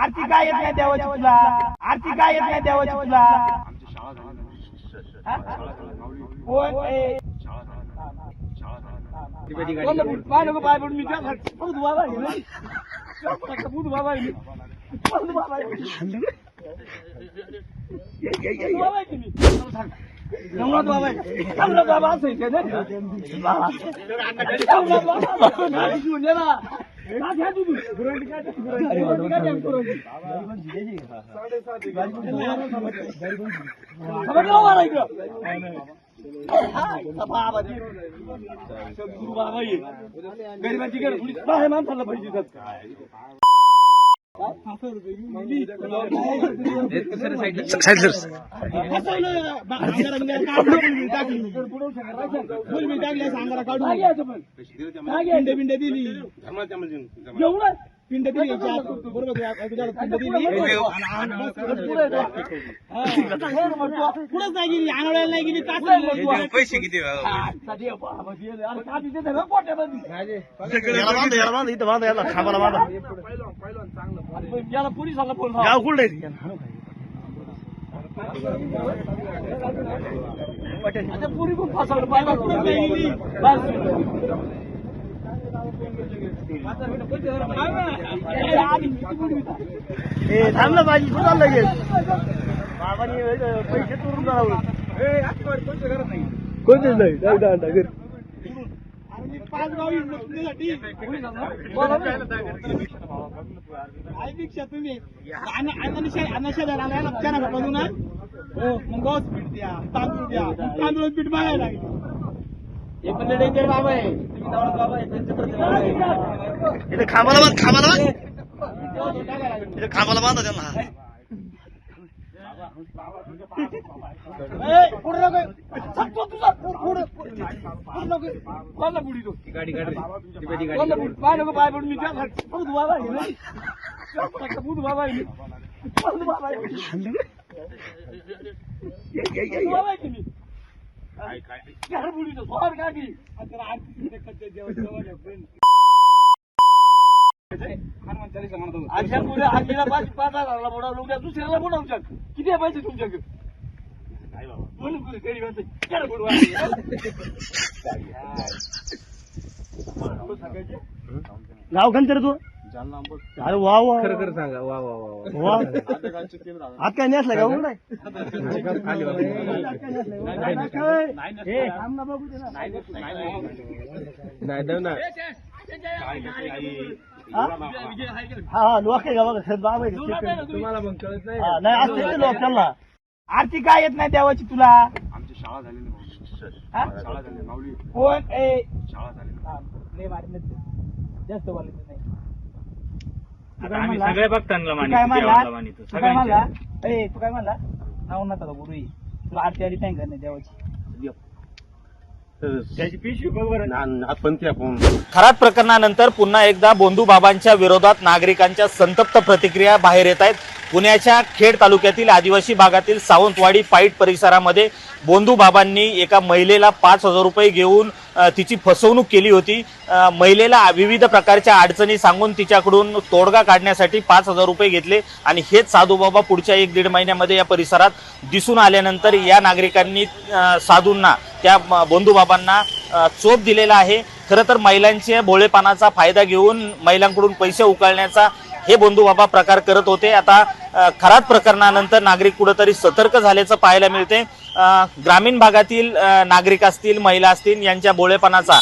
आरती काय येत नाही देवाची तुला? आरती काय येत नाही देवाची तुला? आमची शाळा झाली गरिबांची गरज माणसाला पाहिजे पिंड दिली पिंड दिली बरोबर पुढंच नाही गेली आणायला नाही गेली पैसे किती याला पोलिसाला फोन गाव कुठे पुरी खूप फसवलं पाहिजे पुढे नाही गेली थांबलं पाहिजे कुठं चाललं गेल बाबांनी पैसे चोरून जावं कोणतेच नाही घर 5 गाव ऐपेक्षा तुम्ही अनाशा मग गौस पीठ द्या तांदूळ पीठ मागायला लागेल हे पण डेंजर बाबा आहे तुम्ही बाबा आहे इथे खांबाला बांध इथे खांबाला बांधा त्यांना हनुमान चालीसा म्हणतो आजच्या पुढे आजीला 5,000 बोलावलं दुसऱ्याला बोलावू किती पैसे तुमच्याकडे म्हणून गाव खंतर तू अरे वा वा खरं सांगा वा वा वा वा आज काय नेसला का उघड हा लोक आहे का बघा तुम्हाला मग कळत नाही नाही असते लोक त्यांना आरती काय येत नाही देवाची तुला? आमची शाळा झाली शाळा झाली माऊली कोण शाळा झाली जास्त बोलायचं नाही सगळे भक्तांना तू काय म्हणला नाव नका गुरु तुला आरती आली नाही का नाही देवाची त्याची पिशवी बरोबर आपण त्या खरात प्रकरणानंतर पुन्हा एकदा बोंधू बाबांच्या विरोधात नागरिकांच्या संतप्त प्रतिक्रिया बाहेर येत आहेत. पुण्याच्या खेड तालुक्यातील आदिवासी भागातील सावंतवाडी पाईट परिसरामध्ये बोंधू बाबांनी एका महिलेला 5,000 रुपये घेऊन तिची फसवणूक केली होती. महिलेला विविध प्रकारच्या अडचणी सांगून तिच्याकडून तोडगा काढण्यासाठी 5,000 रुपये घेतले आणि हेच साधू बाबा पुढच्या 1-1.5 महिन्यामध्ये या परिसरात दिसून आल्यानंतर या नागरिकांनी साधूंना त्या बोंधू बाबांना चोप दिलेला आहे. खरं तर महिलांच्या भोळेपणाचा फायदा घेऊन महिलांकडून पैसे उकळण्याचा हे बोंधू बाबा प्रकार करत होते. आता खरात प्रकरणानंतर नागरिक कुठेतरी सतर्क झाल्याचं पाहायला मिळते. ग्रामीण भागातील नागरिक असतील महिला असतील यांच्या भोळेपणाचा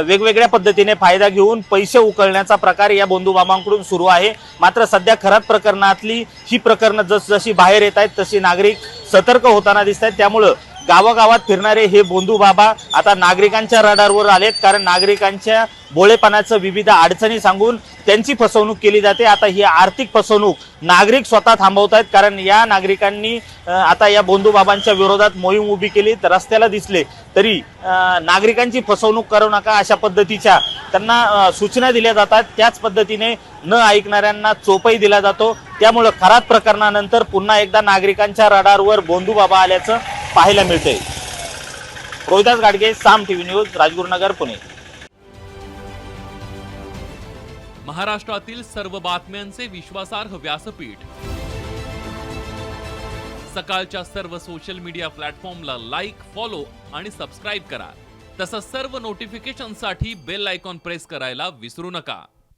वेगवेगळ्या पद्धतीने फायदा घेऊन पैसे उकळण्याचा प्रकार या बोंधू बाबांकडून सुरू आहे. मात्र सध्या खरात प्रकरणातली ही प्रकरणं जसजशी बाहेर येत आहेत तशी नागरिक सतर्क होताना दिसत आहेत. त्यामुळं गावागावात फिरणारे हे बोंधू बाबा आता नागरिकांच्या रडारवर आलेत, कारण नागरिकांच्या भोळेपणाचं विविध अडचणी सांगून त्यांची फसवणूक केली जाते. आता ही आर्थिक फसवणूक नागरिक स्वतः थांबवत आहेत, कारण या नागरिकांनी आता या बोंधू बाबांच्या विरोधात मोहीम उभी केली. तर रस्त्याला दिसले तरी नागरिकांची फसवणूक करू नका अशा पद्धतीच्या त्यांना सूचना दिल्या जातात. त्याच पद्धतीने न ऐकणाऱ्यांना चोपही दिला जातो. त्यामुळे खरात प्रकरणानंतर पुन्हा एकदा नागरिकांच्या रडारवर बोंधू बाबा आल्याचं पाहायला मिळतंय. रोहिदास गाडगे, साम टीव्ही न्यूज, राजगुरुनगर, पुणे. महाराष्ट्रातील सर्व बातम्यांचे विश्वासार्ह व्यासपीठ. सकाळच्या सर्व सोशल मीडिया प्लॅटफॉर्मला लाईक, फॉलो आणि सबस्क्राईब करा. तसंच सर्व नोटिफिकेशनसाठी बेल आयकॉन प्रेस करायला विसरू नका.